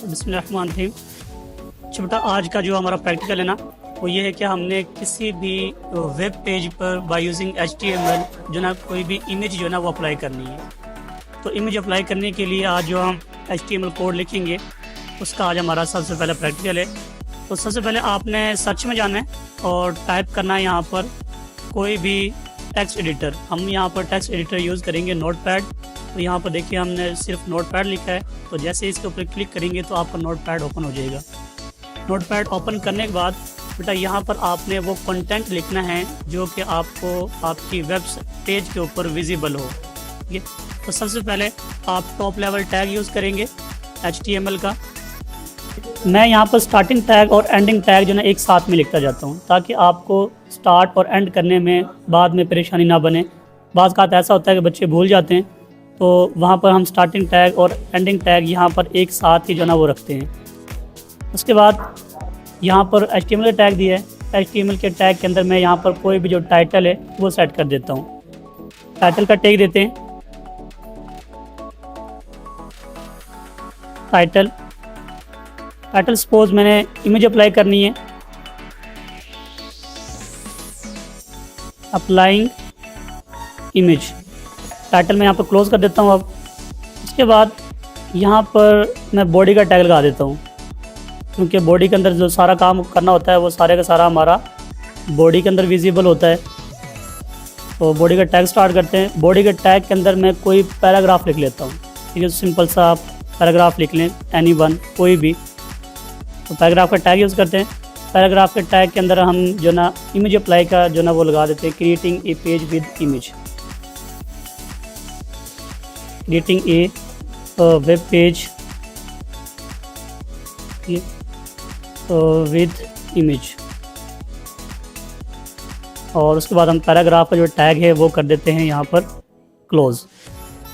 बिस्मिल्लाहिर्रहमानिर्रहीम। बेटा आज का जो हमारा प्रैक्टिकल है ना, वो ये है कि हमने किसी भी वेब पेज पर बाय यूजिंग HTML जो ना कोई भी इमेज जो है ना वो अप्लाई करनी है। तो इमेज अप्लाई करने के लिए आज जो हम HTML कोड लिखेंगे उसका आज हमारा सबसे पहला प्रैक्टिकल है। तो सबसे पहले आपने सर्च में जाना है और टाइप करना है यहाँ पर कोई भी टेक्स्ट एडिटर। हम यहाँ पर टेक्स्ट एडिटर यूज़ करेंगे नोटपैड। तो यहाँ पर देखिए हमने सिर्फ नोटपैड लिखा है, तो जैसे इसके ऊपर क्लिक करेंगे तो आपका नोटपैड ओपन हो जाएगा। नोटपैड ओपन करने के बाद बेटा यहाँ पर आपने वो कंटेंट लिखना है जो कि आपको आपकी वेब पेज के ऊपर विजिबल हो। ठीक है, तो सबसे पहले आप टॉप लेवल टैग यूज़ करेंगे HTML का। मैं यहाँ पर स्टार्टिंग टैग और एंडिंग टैग जो ना एक साथ में लिखता जाता हूँ ताकि आपको स्टार्ट और एंड करने में बाद में परेशानी ना बने। बाज़ का ऐसा होता है कि बच्चे भूल जाते हैं, तो वहाँ पर हम स्टार्टिंग टैग और एंडिंग टैग यहाँ पर एक साथ ही जो ना वो रखते हैं। उसके बाद यहाँ पर HTML का टैग दिया है। HTML के टैग के अंदर मैं यहाँ पर कोई भी जो टाइटल है वो सेट कर देता हूँ। टाइटल का टैग देते हैं, टाइटल सपोज मैंने इमेज अप्लाई करनी है, अप्लाइंग इमेज। टाइटल मैं यहाँ पर क्लोज कर देता हूँ। अब इसके बाद यहाँ पर मैं बॉडी का टैग लगा देता हूँ, क्योंकि बॉडी के अंदर जो सारा काम करना होता है वो सारे का सारा हमारा बॉडी के अंदर विजिबल होता है। तो बॉडी का टैग स्टार्ट करते हैं। बॉडी के टैग के अंदर मैं कोई पैराग्राफ लिख लेता हूँ। ठीक है, सिंपल सा आप पैराग्राफ लिख लें, एनी वन कोई भी। तो पैराग्राफ का टैग यूज़ करते हैं। पैराग्राफ के टैग के अंदर हम जो ना इमेज अप्लाई का जो ना वो लगा देते हैं, creating a page with image, creating a web page with image. और उसके बाद हम पैराग्राफ का जो टैग है वो कर देते हैं यहाँ पर क्लोज।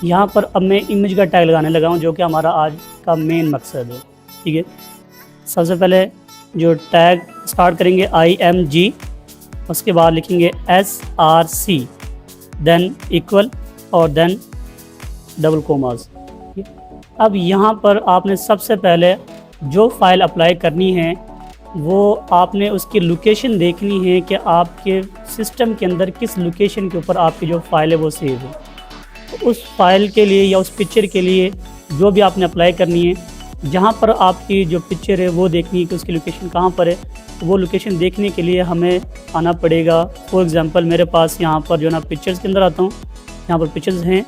यहाँ पर अब मैं इमेज का टैग लगाने लगा हूँ जो कि हमारा आज का मेन मकसद है। ठीक है, सबसे पहले जो टैग स्टार्ट करेंगे IMG, उसके बाद लिखेंगे SRC, देन इक्वल और देन डबल कोमास। अब यहाँ पर आपने सबसे पहले जो फाइल अप्लाई करनी है वो आपने उसकी लोकेशन देखनी है कि आपके सिस्टम के अंदर किस लोकेशन के ऊपर आपकी जो फाइल है वो सेव है। तो उस फाइल के लिए या उस पिक्चर के लिए जो भी आपने अप्लाई करनी है, जहाँ पर आपकी जो पिक्चर है वो देखनी है कि उसकी लोकेशन कहाँ पर है। तो वो लोकेशन देखने के लिए हमें आना पड़ेगा। फॉर एग्ज़ाम्पल मेरे पास यहाँ पर जो ना पिक्चर्स के अंदर आता हूँ, यहाँ पर पिक्चर्स हैं।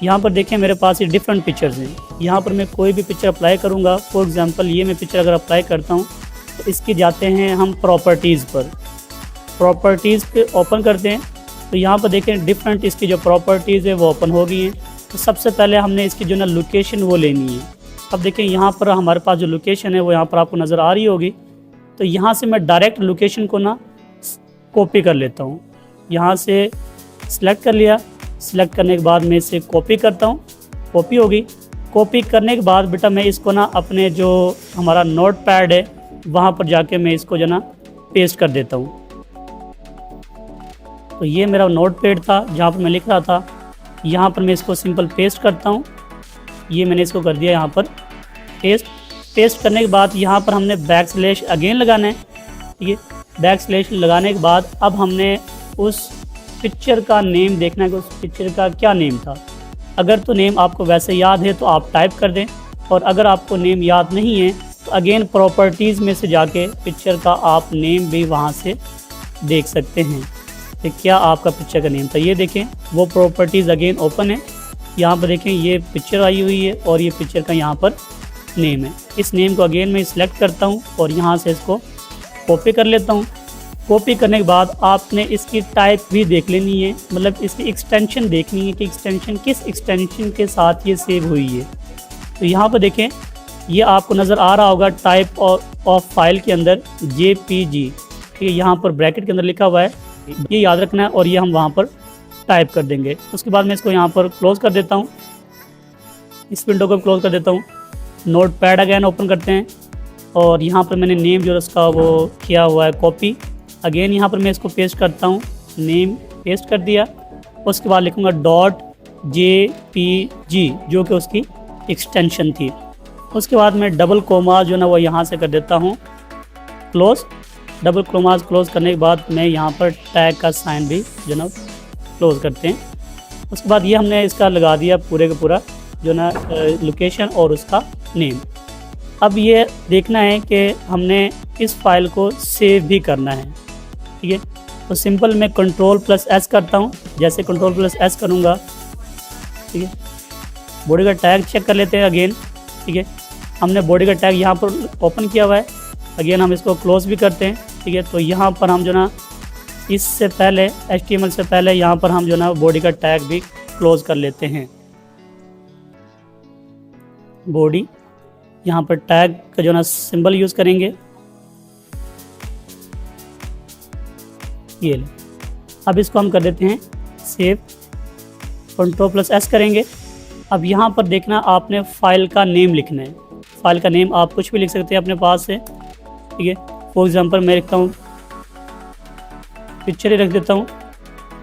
यहाँ पर देखें मेरे पास ये डिफरेंट पिक्चर्स हैं। यहाँ पर मैं कोई भी पिक्चर अप्लाई करूँगा, फॉर एग्ज़ाम्पल ये मैं पिक्चर अगर अप्लाई करता हूँ तो इसकी जाते हैं हम प्रॉपर्टीज़ पर। प्रॉपर्टीज़ पे ओपन करते हैं तो यहाँ पर देखें डिफरेंट इसकी जो प्रॉपर्टीज़ है वो ओपन हो गई हैं। तो सबसे पहले हमने इसकी जो ना लोकेशन वो लेनी है। अब देखें यहाँ पर हमारे पास जो लोकेशन है वो यहाँ पर आपको नज़र आ रही होगी। तो यहाँ से मैं डायरेक्ट लोकेशन को ना कॉपी कर लेता हूँ। यहाँ से सिलेक्ट कर लिया, सिलेक्ट करने के बाद मैं इसे कॉपी करता हूँ। कॉपी होगी। कॉपी करने के बाद बेटा मैं इसको ना अपने जो हमारा नोटपैड है वहाँ पर जाके मैं इसको जो ना पेस्ट कर देता हूँ। तो ये मेरा नोटपैड था जहाँ पर मैं लिख रहा था, यहाँ पर मैं इसको सिंपल पेस्ट करता हूँ। ये मैंने इसको कर दिया यहाँ पर पेस्ट करने के बाद यहाँ पर हमने बैकस्लैश अगेन लगाना है। ठीक है, बैकस्लैश लगाने के बाद अब हमने उस पिक्चर का नेम देखना है कि उस पिक्चर का क्या नेम था। अगर तो नेम आपको वैसे याद है तो आप टाइप कर दें, और अगर आपको नेम याद नहीं है तो अगेन प्रॉपर्टीज़ में से जाके पिक्चर का आप नेम भी वहाँ से देख सकते हैं कि क्या आपका पिक्चर का नेम था। ये देखें वो प्रॉपर्टीज़ अगेन ओपन है। यहाँ पर देखें ये पिक्चर आई हुई है और ये पिक्चर का यहाँ पर नेम है। इस नेम को अगेन मैं सिलेक्ट करता हूँ और यहाँ से इसको कॉपी कर लेता हूँ। कॉपी करने के बाद आपने इसकी टाइप भी देख लेनी है, मतलब इसकी एक्सटेंशन देखनी है कि एक्सटेंशन किस एक्सटेंशन के साथ ये सेव हुई है। तो यहाँ पर देखें ये आपको नज़र आ रहा होगा टाइप ऑफ फाइल के अंदर JPG। ठीक है, यहाँ पर ब्रैकेट के अंदर लिखा हुआ है, ये याद रखना है और ये हम वहाँ पर टाइप कर देंगे। उसके बाद मैं इसको यहाँ पर क्लोज कर देता हूँ, इस विंडो को क्लोज कर देता हूँ। नोटपैड अगेन ओपन करते हैं और यहाँ पर मैंने नेम जो उसका वो किया हुआ है कॉपी, अगेन यहाँ पर मैं इसको पेस्ट करता हूँ। नेम पेस्ट कर दिया, उसके बाद लिखूँगा .jpg जो कि उसकी एक्सटेंशन थी। उसके बाद मैं डबल कोमा जो ना वो यहाँ से कर देता हूँ क्लोज। डबल कोमास क्लोज करने के बाद मैं यहाँ पर टैग का साइन भी जो ना क्लोज करते हैं। उसके बाद ये हमने इसका लगा दिया पूरे का पूरा जो ना लोकेशन और उसका नेम। अब ये देखना है कि हमने इस फाइल को सेव भी करना है, ठीक है। तो सिंपल मैं Ctrl+S करता हूँ। जैसे Ctrl+S करूँगा, ठीक है, बॉडी का टैग चेक कर लेते हैं अगेन, ठीक है। हमने बॉडी का टैग यहाँ पर ओपन किया हुआ है, अगेन हम इसको क्लोज भी करते हैं, ठीक है। तो यहाँ पर हम जो ना इससे पहले HTML से पहले यहाँ पर हम जो ना बॉडी का टैग भी क्लोज कर लेते हैं। बॉडी यहाँ पर टैग का जो ना सिंबल यूज़ करेंगे, ये ले। अब इसको हम कर देते हैं सेव। Ctrl+S करेंगे। अब यहाँ पर देखना आपने फ़ाइल का नेम लिखना है। फ़ाइल का नेम आप कुछ भी लिख सकते हैं अपने पास से, ठीक है। फॉर एग्जांपल मैं लिखता हूँ पिक्चर ही रख देता हूँ।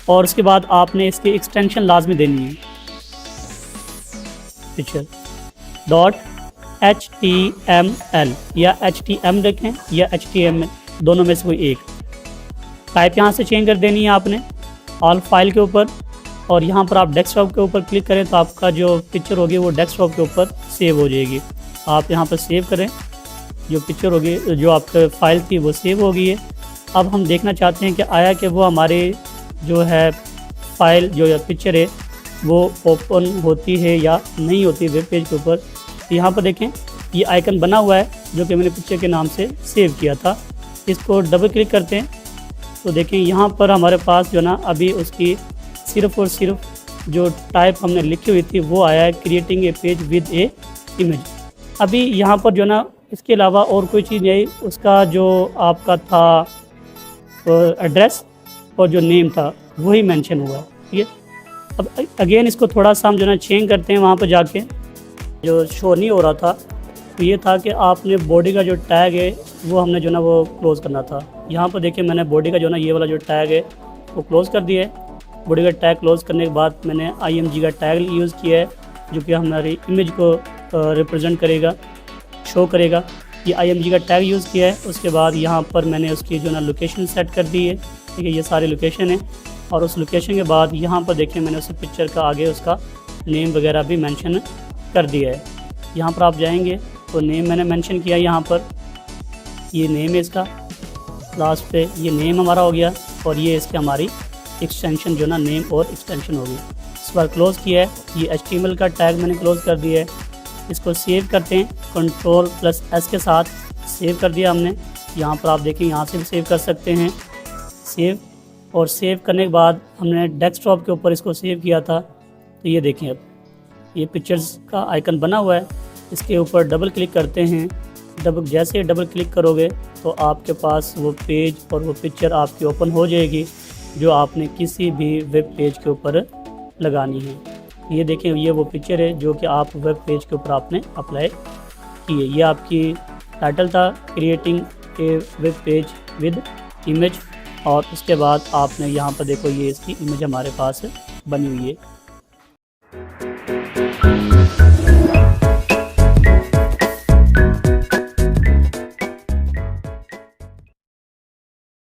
और उसके बाद आपने इसकी एक्सटेंशन लाजमी देनी है, पिक्चर .html या HTML रखें या HTML, दोनों में से कोई एक। टाइप यहाँ से चेंज कर देनी है आपने ऑल फाइल के ऊपर, और यहाँ पर आप डेस्कटॉप के ऊपर क्लिक करें तो आपका जो पिक्चर होगी वो डेस्कटॉप के ऊपर सेव हो जाएगी। आप यहाँ पर सेव करें, जो पिक्चर होगी जो आपका फाइल थी वो सेव हो गई है। अब हम देखना चाहते हैं कि आया कि वो हमारे जो है फाइल जो पिक्चर है वो ओपन होती है या नहीं होती वेब पेज के ऊपर। यहाँ पर देखें ये आइकन बना हुआ है जो कि मैंने पिक्चर के नाम से सेव किया था। इसको डबल क्लिक करते हैं तो देखें यहाँ पर हमारे पास जो ना अभी उसकी सिर्फ़ और सिर्फ जो टाइप हमने लिखी हुई थी वो आया है, creating a page with A image. अभी यहाँ पर जो ना इसके अलावा और कोई चीज़ नहीं, उसका जो आपका था एड्रेस और जो नेम था वही मेंशन हुआ, ठीक है। अब अगेन इसको थोड़ा सा हम जो ना चेंज करते हैं। वहाँ पर जाके जो शो नहीं हो रहा था तो ये था कि आपने बॉडी का जो टैग है वो हमने जो ना वो क्लोज़ करना था। यहाँ पर देखिए मैंने बॉडी का जो ना ये वाला जो टैग है वो क्लोज़ कर दिया है। बॉडी का टैग क्लोज़ करने के बाद मैंने img का टैग यूज़ किया है जो कि हमारी इमेज को रिप्रेजेंट करेगा, शो करेगा। ये img का टैग यूज़ किया है। उसके बाद यहाँ पर मैंने उसकी जो ना लोकेशन सेट कर दी है, ठीक है। ये सारी लोकेशन है और उस लोकेशन के बाद यहाँ पर देखिए मैंने उस पिक्चर का आगे उसका नेम वगैरह भी मेंशन कर दिया है। यहाँ पर आप जाएंगे तो नेम मैंने मेंशन किया, यहाँ पर ये नेम है इसका, लास्ट पे ये नेम हमारा हो गया और ये इसके हमारी एक्सटेंशन जो ना नेम और एक्सटेंशन होगी। इस बार क्लोज़ किया है। ये HTML का टैग मैंने क्लोज़ कर दिया है। इसको सेव करते हैं Ctrl+S के साथ, सेव कर दिया हमने। यहाँ पर आप देखें यहाँ से भी सेव कर सकते हैं, सेव। और सेव करने के बाद हमने डेस्कटॉप के ऊपर इसको सेव किया था। तो ये देखें अब ये पिक्चर्स का आइकन बना हुआ है, इसके ऊपर डबल क्लिक करते हैं। जैसे डबल क्लिक करोगे तो आपके पास वो पेज और वो पिक्चर आपकी ओपन हो जाएगी जो आपने किसी भी वेब पेज के ऊपर लगानी है। ये देखें ये वो पिक्चर है जो कि आप वेब पेज के ऊपर आपने अप्लाई की है। ये आपकी टाइटल था, creating a web page with image, और उसके बाद आपने यहाँ पर देखो ये इसकी इमेज हमारे पास बनी हुई है।